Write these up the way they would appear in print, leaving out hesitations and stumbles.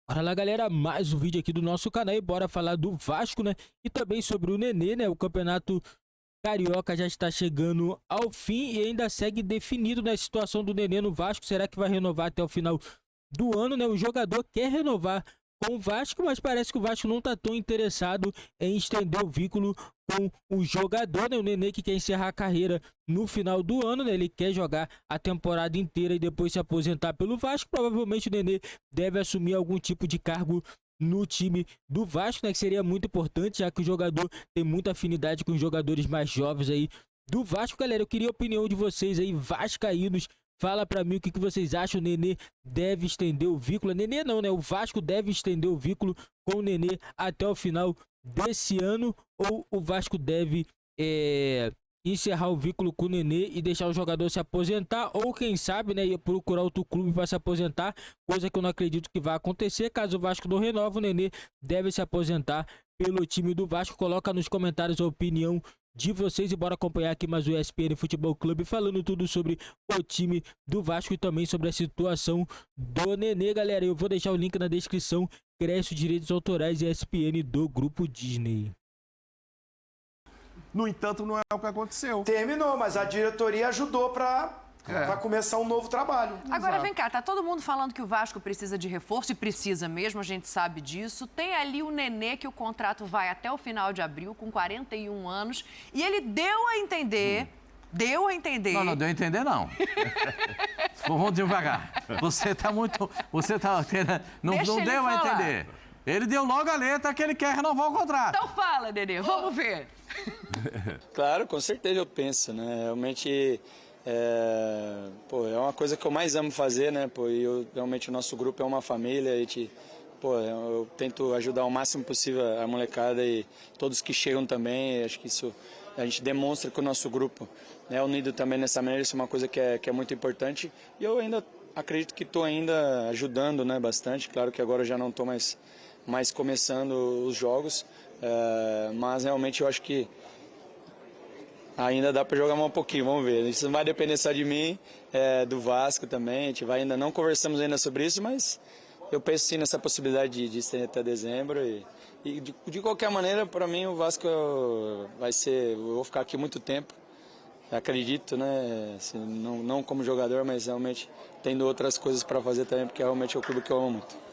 Bora lá, galera, mais um vídeo aqui do nosso canal e bora falar do Vasco, né? E também sobre o Nenê, né? O campeonato carioca já está chegando ao fim e ainda segue definido, né, a situação do Nenê no Vasco. Será que vai renovar até o final do ano, né? O jogador quer renovar com o Vasco, mas parece que o Vasco não está tão interessado em estender o vínculo com o jogador, né? O Nenê que quer encerrar a carreira no final do ano, né? Ele quer jogar a temporada inteira e depois se aposentar pelo Vasco. Provavelmente o Nenê deve assumir algum tipo de cargo no time do Vasco, né? Que seria muito importante, já que o jogador tem muita afinidade com os jogadores mais jovens aí do Vasco. Galera, eu queria a opinião de vocês aí, vascaínos. Fala pra mim o que vocês acham. O Nenê deve estender o vínculo. Nenê não, né? O Vasco deve estender o vínculo com o Nenê até o final desse ano, ou o Vasco deve encerrar o vínculo com o Nenê e deixar o jogador se aposentar, ou quem sabe, né, ir procurar outro clube para se aposentar, coisa que eu não acredito que vai acontecer. Caso o Vasco não renove, o Nenê deve se aposentar pelo time do Vasco. Coloca nos comentários a opinião de vocês e bora acompanhar aqui mais o ESPN Futebol Clube falando tudo sobre o time do Vasco e também sobre a situação do Nenê, galera. Eu vou deixar o link na descrição. Cresce Direitos Autorais ESPN do Grupo Disney. No entanto, não é o que aconteceu. Terminou, mas a diretoria ajudou para começar um novo trabalho. Agora, vem cá, tá todo mundo falando que o Vasco precisa de reforço, e precisa mesmo, a gente sabe disso. Tem ali o Nenê, que o contrato vai até o final de abril, com 41 anos, e ele deu a entender... Deu a entender... Não deu a entender, não. Vamos devagar. Você tá muito... Não deu a entender. Ele deu logo a letra que ele quer renovar o contrato. Então fala, Nenê, vamos ver. Claro, com certeza eu penso, né? Realmente, é uma coisa que eu mais amo fazer, né? Realmente o nosso grupo é uma família, eu tento ajudar o máximo possível a molecada e todos que chegam também. Acho que isso a gente demonstra que o nosso grupo é unido também nessa maneira. Isso é uma coisa que é muito importante. E eu ainda acredito que estou ainda ajudando, né, bastante. Claro que agora eu já não estou mais começando os jogos, mas realmente eu acho que ainda dá para jogar mais um pouquinho, vamos ver. Isso não vai depender só de mim, do Vasco também. A gente ainda não conversamos ainda sobre isso, mas eu penso sim nessa possibilidade de estender até dezembro. E de qualquer maneira, para mim, o Vasco vai ser... Eu vou ficar aqui muito tempo, acredito, né? Assim, não como jogador, mas realmente tendo outras coisas para fazer também, porque realmente é o clube que eu amo muito.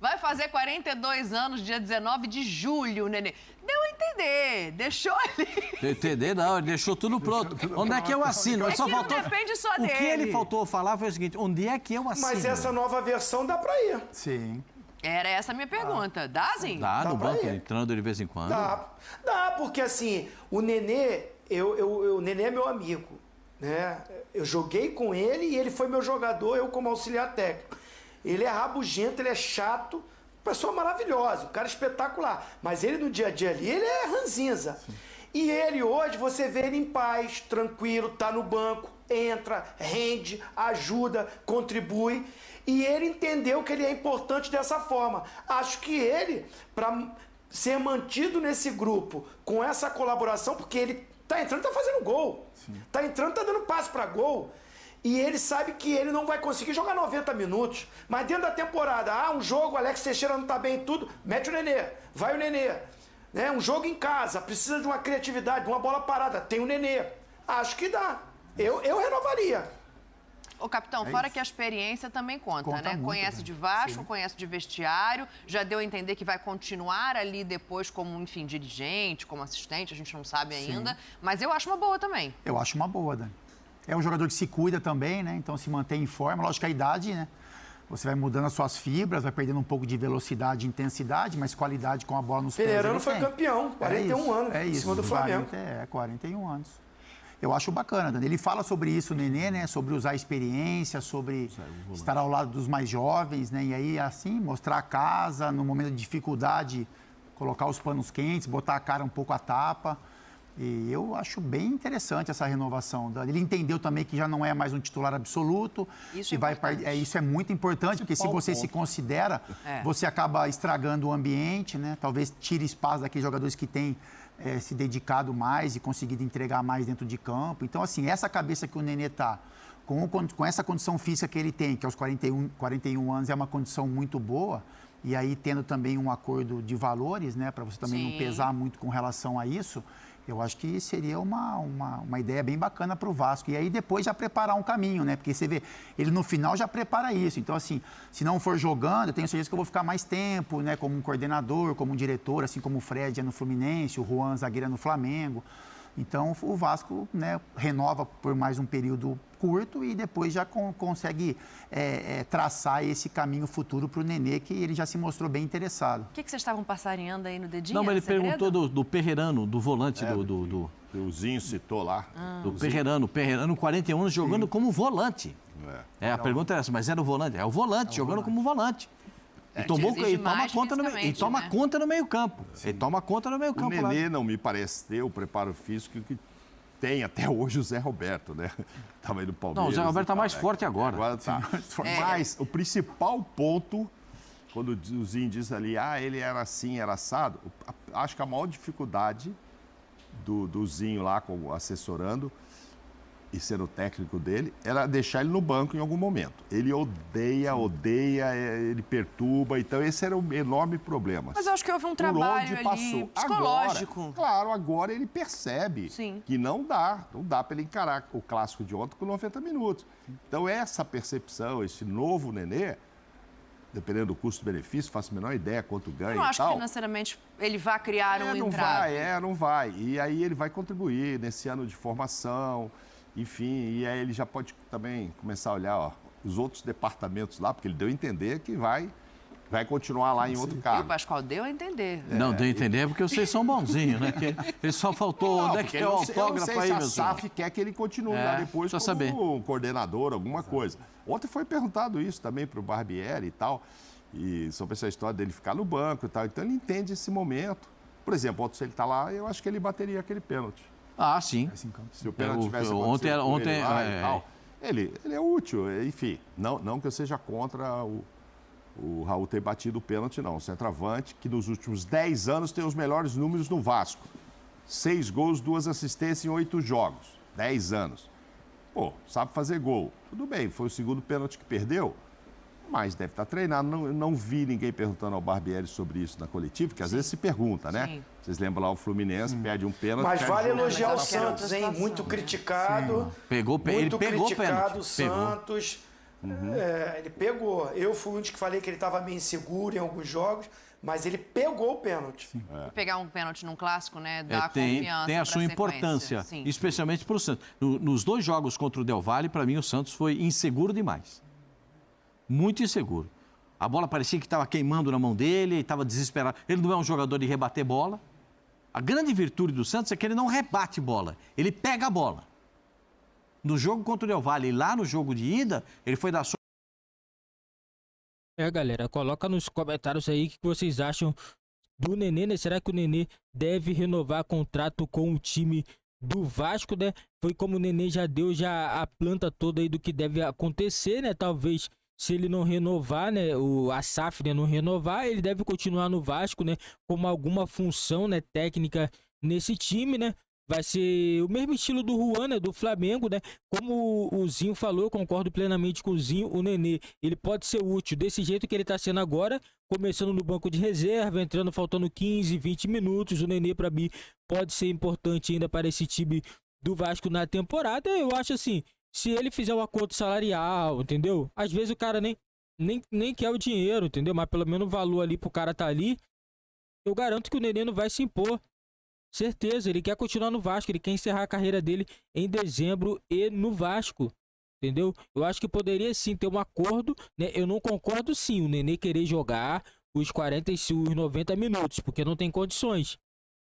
Vai fazer 42 anos, dia 19 de julho, Nenê. Deu a entender, deixou ali. Entender não, ele deixou tudo pronto. Onde é que eu assino? É que não depende só dele. O que ele faltou falar foi o seguinte, onde é que eu assino? Mas essa nova versão dá para ir. Sim. Era essa a minha pergunta. Dá, sim? Dá no pra banco, ir. entrando de vez em quando. Dá, porque assim, o Nenê, o Nenê é meu amigo, né? Eu joguei com ele e ele foi meu jogador, eu como auxiliar técnico. Ele é rabugento, ele é chato, pessoa maravilhosa, um cara espetacular. Mas ele no dia a dia ali, ele é ranzinza. Sim. E ele hoje, você vê ele em paz, tranquilo, tá no banco, entra, rende, ajuda, contribui. E ele entendeu que ele é importante dessa forma. Acho que ele, para ser mantido nesse grupo, com essa colaboração, porque ele tá entrando, tá fazendo gol. Sim. Tá entrando, tá dando passe para gol. E ele sabe que ele não vai conseguir jogar 90 minutos. Mas dentro da temporada, um jogo, o Alex Teixeira não tá bem em tudo, mete o Nenê, vai o Nenê. Né? Um jogo em casa, precisa de uma criatividade, de uma bola parada, tem o Nenê. Acho que dá. Eu renovaria. Ô, capitão, fora que a experiência também conta, né? Muito, conhece né? de Vasco, Sim. conhece de vestiário, já deu a entender que vai continuar ali depois como, enfim, dirigente, como assistente, a gente não sabe ainda. Mas eu acho uma boa também. Eu acho uma boa, Dani. É um jogador que se cuida também, né? Então se mantém em forma. Lógico que a idade, né? Você vai mudando as suas fibras, vai perdendo um pouco de velocidade e intensidade, mas qualidade com a bola nos pés. Pereirano foi campeão, 41 anos, em cima do Flamengo. 41 anos. Eu acho bacana, Dani. Ele fala sobre isso, o Nenê, né? Sobre usar a experiência, sobre estar ao lado dos mais jovens, né? E aí, assim, mostrar a casa, no momento de dificuldade, colocar os panos quentes, botar a cara um pouco à tapa. E eu acho bem interessante essa renovação. Ele entendeu também que já não é mais um titular absoluto. Isso isso é muito importante, porque se você se considera, você acaba estragando o ambiente, né? Talvez tire espaço daqueles jogadores que têm se dedicado mais e conseguido entregar mais dentro de campo. Então, assim, essa cabeça que o Nenê está, com essa condição física que ele tem, que aos 41 anos é uma condição muito boa, e aí tendo também um acordo de valores, né, para você também não pesar muito com relação a isso, eu acho que seria uma ideia bem bacana para o Vasco. E aí depois já preparar um caminho, né? Porque você vê, ele no final já prepara isso. Então, assim, se não for jogando, eu tenho certeza que eu vou ficar mais tempo, né? Como um coordenador, como um diretor, assim como o Fred é no Fluminense, o Juan zagueiro é no Flamengo. Então, o Vasco, né, renova por mais um período curto e depois já consegue traçar esse caminho futuro para o Nenê, que ele já se mostrou bem interessado. O que vocês estavam passarinhando aí no dedinho? Não, mas ele segredo? perguntou do Perrerano, do volante O Zinho citou lá. do Perrerano, 41 anos, jogando como volante. A pergunta é essa, mas era o volante? É o volante, jogando como volante. Ele toma conta no meio-campo. Ele toma conta no meio-campo. O Nenê não me parece ter o preparo físico que tem até hoje o Zé Roberto, né? Tava aí no Palmeiras. Não, o Zé Roberto tá mais forte agora. Tá. Mas o principal ponto, quando o Zinho diz ali, ele era assim, era assado, acho que a maior dificuldade do Zinho lá, assessorando e sendo o técnico dele, era deixar ele no banco em algum momento. Ele odeia, ele perturba, então esse era o enorme problema. Mas eu acho que houve um trabalho ali psicológico. Agora ele percebe que não dá para ele encarar o clássico de ontem com 90 minutos. Então essa percepção, esse novo Nenê, dependendo do custo-benefício, faço a menor ideia quanto ganha. Eu não acho que financeiramente ele vai criar um entrave. Não vai. E aí ele vai contribuir nesse ano de formação. Enfim, e aí ele já pode também começar a olhar os outros departamentos lá, porque ele deu a entender que vai continuar lá em outro cargo. E o Pascoal deu a entender. Não, deu a entender porque vocês são bonzinhos, né? Ele só faltou onde é que é o autógrafo aí, meu senhor. A SAF quer que ele continue lá depois como coordenador, alguma coisa. Ontem foi perguntado isso também para o Barbieri e tal, e sobre essa história dele ficar no banco e tal. Então ele entende esse momento. Por exemplo, ontem se ele está lá, eu acho que ele bateria aquele pênalti. Sim. Se o pênalti tivesse ontem ele lá e tal, ele é útil, enfim. Não que eu seja contra o Raul ter batido o pênalti, não. O centroavante, que nos últimos 10 anos tem os melhores números no Vasco. 6 gols, 2 assistências em 8 jogos. 10 anos. Sabe fazer gol. Tudo bem, foi o segundo pênalti que perdeu, mas deve estar treinado. Não vi ninguém perguntando ao Barbieri sobre isso na coletiva, que às vezes se pergunta, né? Sim. Vocês lembram lá o Fluminense, perde um pênalti. Mas vale elogiar o Mas Santos, hein? Muito criticado. Ele pegou o pênalti. O Santos. Ele pegou. Eu fui um dos que falei que ele estava meio inseguro em alguns jogos, mas ele pegou o pênalti. Pegar um pênalti num clássico, né? Dá confiança. Tem a sua importância, especialmente para o Santos. Nos 2 jogos contra o Del Valle, para mim, o Santos foi inseguro demais. Muito inseguro. A bola parecia que estava queimando na mão dele, estava desesperado. Ele não é um jogador de rebater bola. A grande virtude do Santos é que ele não rebate bola, ele pega a bola. No jogo contra o Del Valle e lá no jogo de ida, ele foi dar... Galera, coloca nos comentários aí o que vocês acham do Nenê, né? Será que o Nenê deve renovar contrato com o time do Vasco, né? Foi como o Nenê já deu a planta toda aí do que deve acontecer, né? Talvez... Se ele não renovar, né, a SAF, né, não renovar, ele deve continuar no Vasco, né, como alguma função, né, técnica nesse time, né. Vai ser o mesmo estilo do Juan, né, do Flamengo, né. Como o Zinho falou, eu concordo plenamente com o Zinho, o Nenê, ele pode ser útil desse jeito que ele tá sendo agora, começando no banco de reserva, entrando faltando 15, 20 minutos. O Nenê, para mim, pode ser importante ainda para esse time do Vasco na temporada. Eu acho assim... Se ele fizer um acordo salarial, entendeu? Às vezes o cara nem quer o dinheiro, entendeu? Mas pelo menos o valor ali pro cara tá ali. Eu garanto que o Nenê não vai se impor. Certeza, ele quer continuar no Vasco, ele quer encerrar a carreira dele em dezembro e no Vasco, entendeu? Eu acho que poderia sim ter um acordo, né? Eu não concordo sim, o Nenê querer jogar os 90 minutos, porque não tem condições.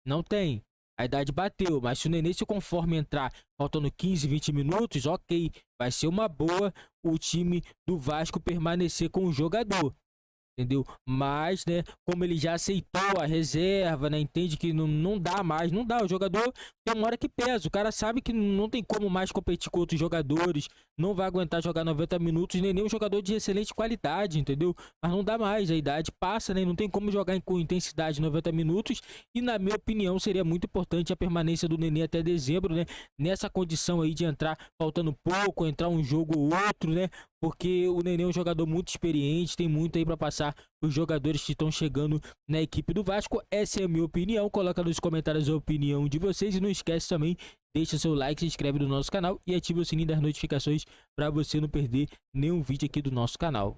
Não tem. A idade bateu, mas se o Nenê se conforme entrar faltando 15, 20 minutos, ok. Vai ser uma boa o time do Vasco permanecer com o jogador, entendeu? Mas, né, como ele já aceitou a reserva, né, entende que não dá mais, não dá. O jogador tem uma hora que pesa, o cara sabe que não tem como mais competir com outros jogadores, não vai aguentar jogar 90 minutos, nem um jogador de excelente qualidade, entendeu? Mas não dá mais, a idade passa, né, não tem como jogar com intensidade 90 minutos, e na minha opinião seria muito importante a permanência do Nenê até dezembro, né, nessa condição aí de entrar faltando pouco, entrar um jogo ou outro, né, porque o Nenê é um jogador muito experiente, tem muito aí para passar os jogadores que estão chegando na equipe do Vasco. Essa é a minha opinião, coloca nos comentários a opinião de vocês e não esquece também, deixa seu like, se inscreve no nosso canal e ativa o sininho das notificações para você não perder nenhum vídeo aqui do nosso canal.